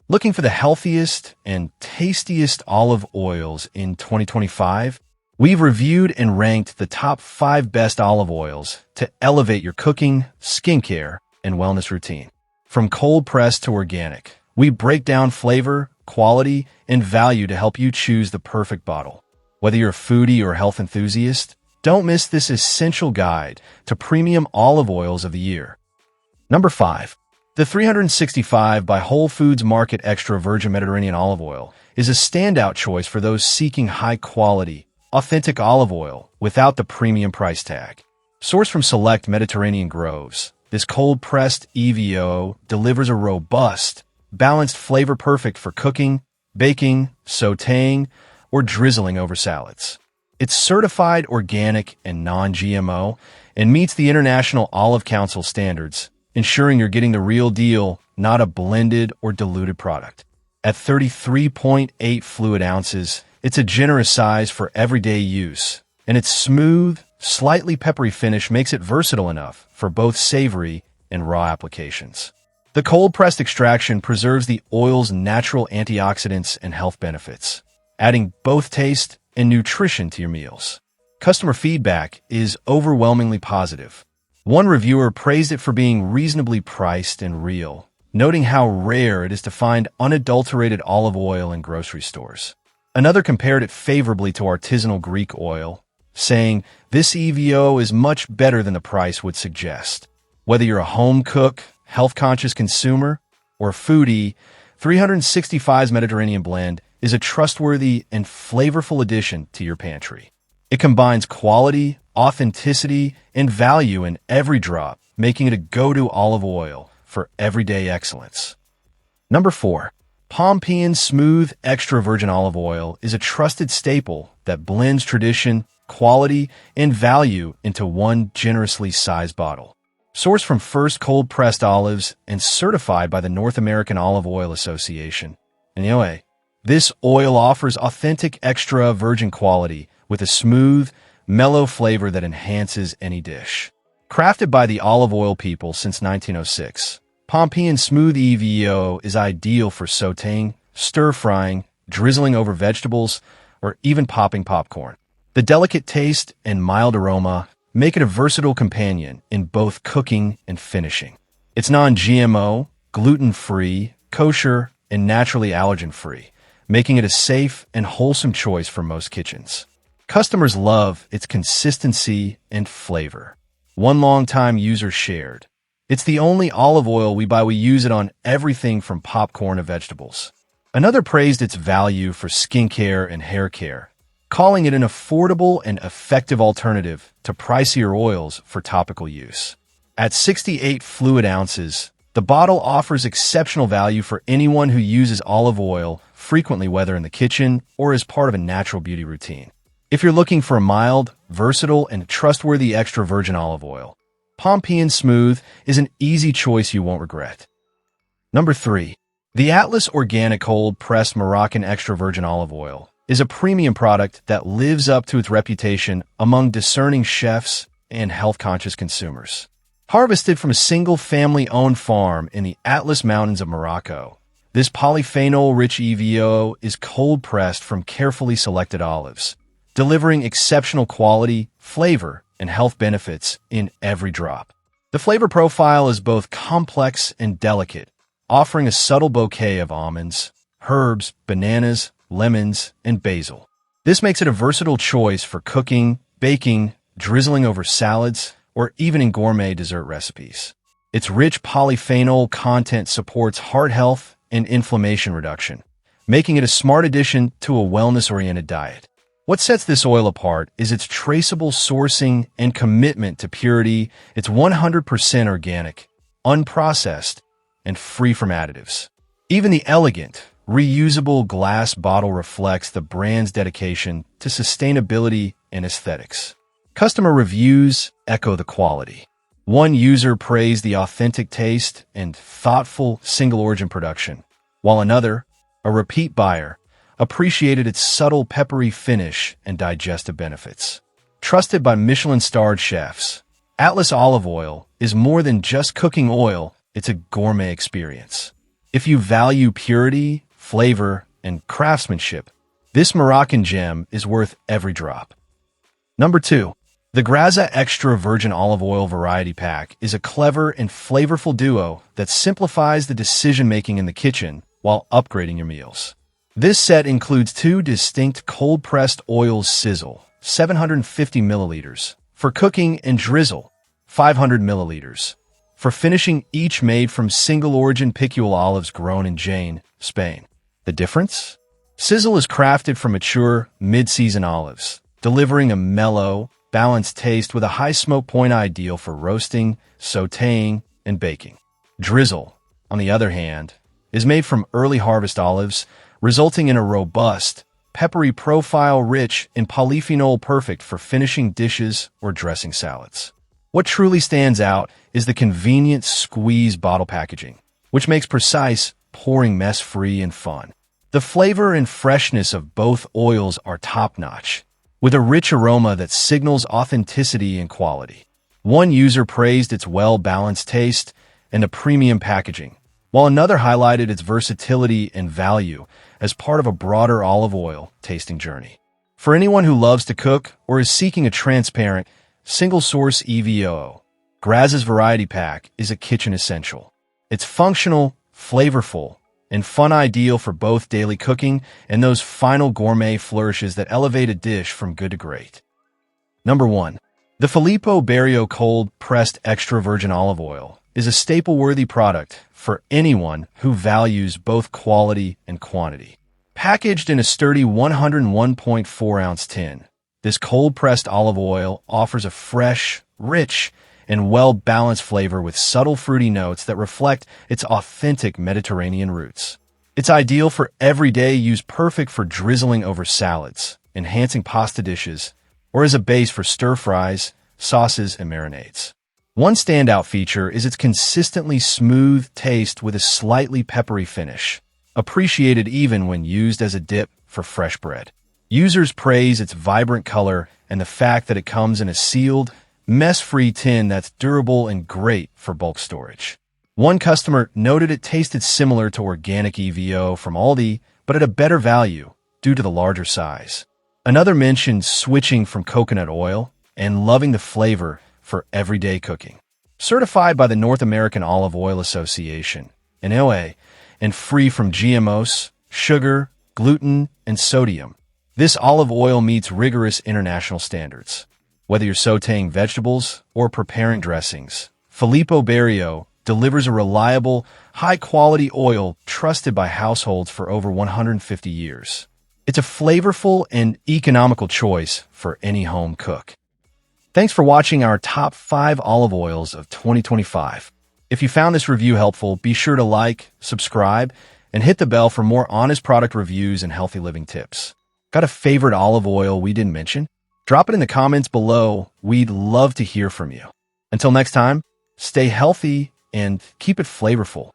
Looking for the healthiest and tastiest olive oils in 2025? We've reviewed and ranked the top 5 best olive oils to elevate your cooking, skincare, and wellness routine. From cold-pressed to organic, we break down flavor, quality, and value to help you choose the perfect bottle. Whether you're a foodie or health enthusiast, don't miss this essential guide to premium olive oils of the year. Number 5. The 365 by Whole Foods Market Extra Virgin Mediterranean Olive Oil is a standout choice for those seeking high-quality, authentic olive oil without the premium price tag. Sourced from select Mediterranean groves, this cold-pressed EVO delivers a robust, balanced flavor perfect for cooking, baking, sautéing, or drizzling over salads. It's certified organic and non-GMO and meets the International Olive Council standards, ensuring you're getting the real deal, not a blended or diluted product. At 33.8 fluid ounces, it's a generous size for everyday use, and its smooth, slightly peppery finish makes it versatile enough for both savory and raw applications. The cold-pressed extraction preserves the oil's natural antioxidants and health benefits, adding both taste and nutrition to your meals. Customer feedback is overwhelmingly positive. One reviewer praised it for being reasonably priced and real, noting how rare it is to find unadulterated olive oil in grocery stores. Another compared it favorably to artisanal Greek oil, saying, "This EVO is much better than the price would suggest." Whether you're a home cook, health-conscious consumer, or a foodie, 365's Mediterranean Blend is a trustworthy and flavorful addition to your pantry. It combines quality, authenticity, and value in every drop, making it a go-to olive oil for everyday excellence. Number 4. Pompeian Smooth Extra Virgin Olive Oil is a trusted staple that blends tradition, quality, and value into one generously sized bottle. Sourced from first cold-pressed olives and certified by the North American Olive Oil Association. Anyway, this oil offers authentic extra virgin quality with a smooth, mellow flavor that enhances any dish. Crafted by the olive oil people since 1906, Pompeian Smooth EVO is ideal for sautéing, stir-frying, drizzling over vegetables, or even popping popcorn. The delicate taste and mild aroma make it a versatile companion in both cooking and finishing. It's non-GMO, gluten-free, kosher, and naturally allergen-free, making it a safe and wholesome choice for most kitchens. Customers love its consistency and flavor. One longtime user shared, "It's the only olive oil we buy. We use it on everything from popcorn to vegetables." Another praised its value for skincare and hair care, calling it an affordable and effective alternative to pricier oils for topical use. At 68 fluid ounces, the bottle offers exceptional value for anyone who uses olive oil frequently, whether in the kitchen or as part of a natural beauty routine. If you're looking for a mild, versatile, and trustworthy extra virgin olive oil, Pompeian Smooth is an easy choice you won't regret. Number 3. The Atlas Organic Cold-Pressed Moroccan Extra Virgin Olive Oil is a premium product that lives up to its reputation among discerning chefs and health-conscious consumers. Harvested from a single family-owned farm in the Atlas Mountains of Morocco, this polyphenol-rich EVO is cold-pressed from carefully selected olives, delivering exceptional quality, flavor, and health benefits in every drop. The flavor profile is both complex and delicate, offering a subtle bouquet of almonds, herbs, bananas, lemons, and basil. This makes it a versatile choice for cooking, baking, drizzling over salads, or even in gourmet dessert recipes. Its rich polyphenol content supports heart health and inflammation reduction, making it a smart addition to a wellness-oriented diet. What sets this oil apart is its traceable sourcing and commitment to purity. It's 100% organic, unprocessed, and free from additives. Even the elegant, reusable glass bottle reflects the brand's dedication to sustainability and aesthetics. Customer reviews echo the quality. One user praised the authentic taste and thoughtful single-origin production, while another, a repeat buyer, appreciated its subtle peppery finish and digestive benefits. Trusted by Michelin-starred chefs, Atlas olive oil is more than just cooking oil, it's a gourmet experience. If you value purity, flavor, and craftsmanship, this Moroccan gem is worth every drop. Number 2. The Graza Extra Virgin Olive Oil Variety Pack is a clever and flavorful duo that simplifies the decision-making in the kitchen while upgrading your meals. This set includes 2 distinct cold-pressed oils: Sizzle, 750 milliliters, for cooking, and Drizzle, 500 milliliters, for finishing, each made from single-origin Picul olives grown in Jaén, Spain. The difference? Sizzle is crafted from mature, mid-season olives, delivering a mellow, balanced taste with a high smoke point ideal for roasting, sautéing, and baking. Drizzle, on the other hand, is made from early harvest olives, resulting in a robust, peppery profile rich in polyphenol, perfect for finishing dishes or dressing salads. What truly stands out is the convenient squeeze bottle packaging, which makes precise pouring mess-free and fun. The flavor and freshness of both oils are top-notch, with a rich aroma that signals authenticity and quality. One user praised its well-balanced taste and the premium packaging, while another highlighted its versatility and value as part of a broader olive oil tasting journey. For anyone who loves to cook or is seeking a transparent, single-source EVO, Graza's Variety Pack is a kitchen essential. It's functional, flavorful, and fun, ideal for both daily cooking and those final gourmet flourishes that elevate a dish from good to great. Number 1. The Filippo Barrio Cold-Pressed Extra Virgin Olive Oil is a staple-worthy product for anyone who values both quality and quantity. Packaged in a sturdy 101.4-ounce tin, this cold-pressed olive oil offers a fresh, rich, and well-balanced flavor with subtle fruity notes that reflect its authentic Mediterranean roots. It's ideal for everyday use, perfect for drizzling over salads, enhancing pasta dishes, or as a base for stir-fries, sauces, and marinades. One standout feature is its consistently smooth taste with a slightly peppery finish, appreciated even when used as a dip for fresh bread. Users praise its vibrant color and the fact that it comes in a sealed, mess-free tin that's durable and great for bulk storage. One customer noted it tasted similar to organic EVO from Aldi, but at a better value due to the larger size. Another mentioned switching from coconut oil and loving the flavor for everyday cooking. Certified by the North American Olive Oil Association, NOA, and free from GMOs, sugar, gluten, and sodium, this olive oil meets rigorous international standards. Whether you're sautéing vegetables or preparing dressings, Filippo Barrio delivers a reliable, high-quality oil trusted by households for over 150 years. It's a flavorful and economical choice for any home cook. Thanks for watching our top 5 olive oils of 2025. If you found this review helpful, be sure to like, subscribe, and hit the bell for more honest product reviews and healthy living tips. Got a favorite olive oil we didn't mention? Drop it in the comments below. We'd love to hear from you. Until next time, stay healthy and keep it flavorful.